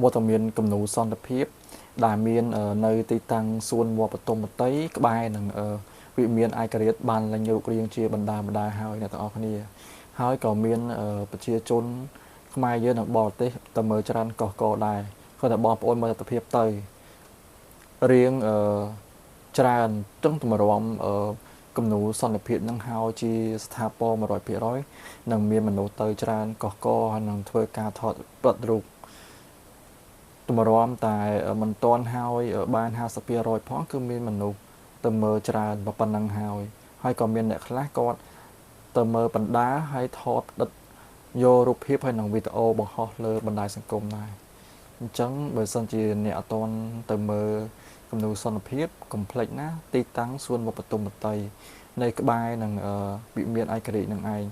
វត្តមានគំនូរសន្តិភាពដែលមាននៅទីតាំងសួនវត្តបទុមវតីក្បែរនឹងវិមានឯករាជ្យបានលេញរូបរាងជាបណ្ដាហើយអ្នកទាំងអស់គ្នាហើយក៏មានប្រជាជនខ្មែរយើងនៅបរទេសទៅមើលច្រើនកកកដែរគាត់តែបងប្អូនមើលទស្សនវិជ្ជាទៅរៀងច្រើនចឹងតម្រាំគំនូរសន្តិភាពនឹងហើយជាស្ថាពរ 100% នឹងមានមនុស្សទៅច្រើនកកកហើយនឹងធ្វើការថតបិទរូបតម្រាំតែមិនទាន់ហើយបាន 50% ផងគឺមានមនុស្សទៅមើលច្រើនប៉ុណ្ណឹងហើយក៏មានអ្នកខ្លះគាត់ទៅមើលបណ្ដាហើយថតផ្ដិតយករូបភាពហើយនឹងវីដេអូបង្ហោះលើបណ្ដាញសង្គមដែរអញ្ចឹងបើសិនជាអ្នកអត់ទាន់ទៅមើលគំនូរសន្តិភាពកុំភ្លេចណាទីតាំងសួនវត្តបទុមវតីនៅក្បែរនឹងវិមានឯករាជ្យនឹងឯង